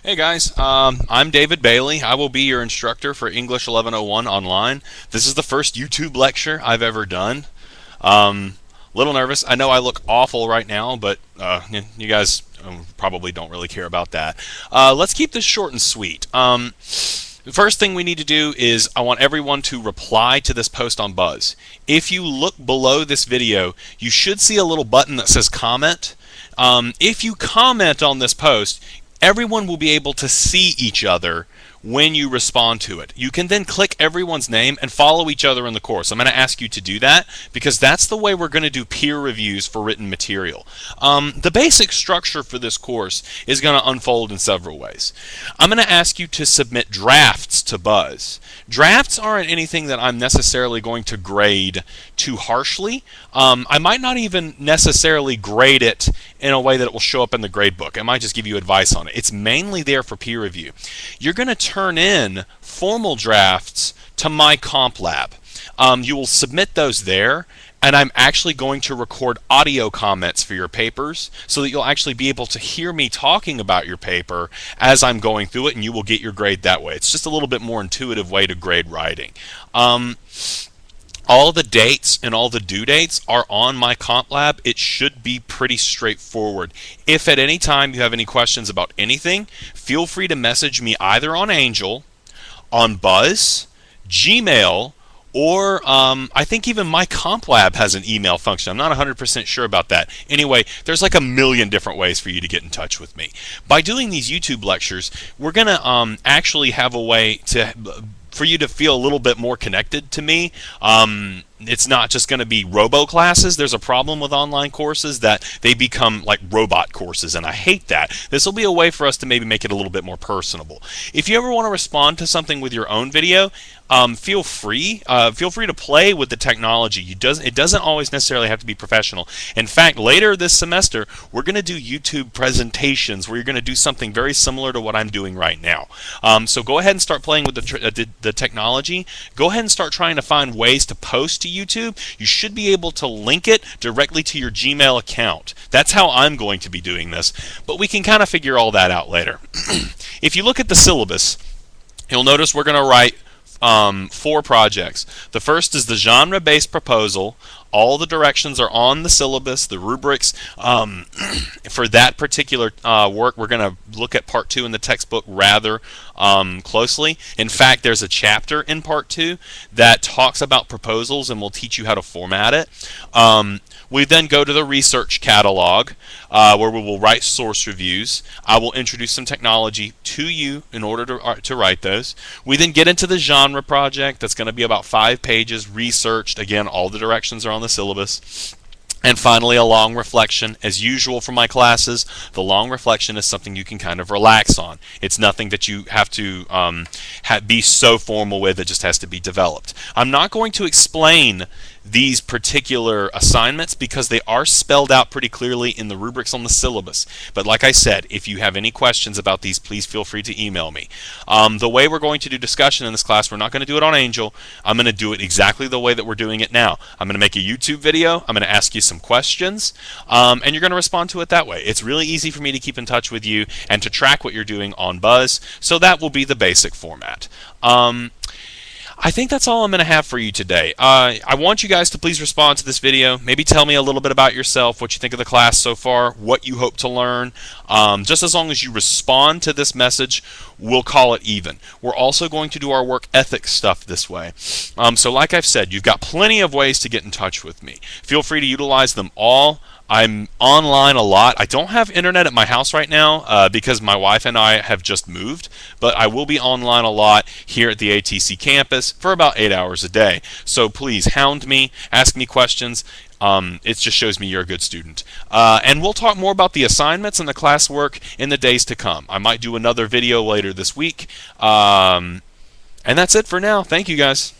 Hey guys, I'm David Bailey. I will be your instructor for English 1101 online. This is the first YouTube lecture I've ever done. Little nervous. I know I look awful right now, but you guys probably don't really care about that. Let's keep this short and sweet. The first thing we need to do is I want everyone to reply to this post on Buzz. If you look below this video, you should see a little button that says comment. If you comment on this post, everyone will be able to see each other when you respond to it. You can then click everyone's name and follow each other in the course. I'm going to ask you to do that because that's the way we're going to do peer reviews for written material. The basic structure for this course is going to unfold in several ways. I'm going to ask you to submit drafts to Buzz. Drafts aren't anything that I'm necessarily going to grade too harshly. I might not even necessarily grade it in a way that it will show up in the grade book. I might just give you advice on it. It's mainly there for peer review. You're going to turn in formal drafts to my comp lab. You will submit those there, and I'm actually going to record audio comments for your papers so that you'll actually be able to hear me talking about your paper as I'm going through it, and you will get your grade that way. It's just a little bit more intuitive way to grade writing. All the dates and all the due dates are on my comp lab. It should be pretty straightforward. If at any time you have any questions about anything, feel free to message me either on Angel, on Buzz, Gmail, or I think even my comp lab has an email function. I'm not 100% sure about that. Anyway, there's like a million different ways for you to get in touch with me. By doing these YouTube lectures, we're going to actually have a way for you to feel a little bit more connected to me. It's not just going to be robo classes. There's a problem with online courses that they become like robot courses, and I hate that. This will be a way for us to maybe make it a little bit more personable. If you ever want to respond to something with your own video, feel free to play with the technology. It doesn't always necessarily have to be professional. In fact, later this semester, we're going to do YouTube presentations where you're going to do something very similar to what I'm doing right now. So go ahead and start playing with the technology. Go ahead and start trying to find ways to post to YouTube. You should be able to link it directly to your Gmail account. That's how I'm going to be doing this, but we can kind of figure all that out later. If you look at the syllabus, you'll notice we're going to write 4 projects. The first is the genre-based proposal. All the directions are on the syllabus, the rubrics. For that particular work, we're going to look at Part 2 in the textbook rather closely. In fact, there's a chapter in Part 2 that talks about proposals and will teach you how to format it. We then go to the research catalog where we will write source reviews. I will introduce some technology to you in order to write those. We then get into the genre project. That's going to be about 5 pages researched. Again, all the directions are on the syllabus. And finally, a long reflection. As usual for my classes, the long reflection is something you can kind of relax on. It's nothing that you have to be so formal with. It just has to be developed. I'm not going to explain these particular assignments because they are spelled out pretty clearly in the rubrics on the syllabus. But like I said, if you have any questions about these, please feel free to email me. The way we're going to do discussion in this class, we're not going to do it on Angel. I'm going to do it exactly the way that we're doing it now. I'm going to make a YouTube video. I'm going to ask you some questions, and you're going to respond to it that way. It's really easy for me to keep in touch with you and to track what you're doing on Buzz, so that will be the basic format. I think that's all I'm going to have for you today. I want you guys to please respond to this video. Maybe tell me a little bit about yourself, what you think of the class so far, what you hope to learn. Just as long as you respond to this message, we'll call it even. We're also going to do our work ethics stuff this way. So like I've said, you've got plenty of ways to get in touch with me. Feel free to utilize them all. I'm online a lot. I don't have internet at my house right now because my wife and I have just moved, but I will be online a lot here at the ATC campus for about 8 hours a day. So please hound me, ask me questions. It just shows me you're a good student. And we'll talk more about the assignments and the classwork in the days to come. I might do another video later this week. And that's it for now. Thank you guys.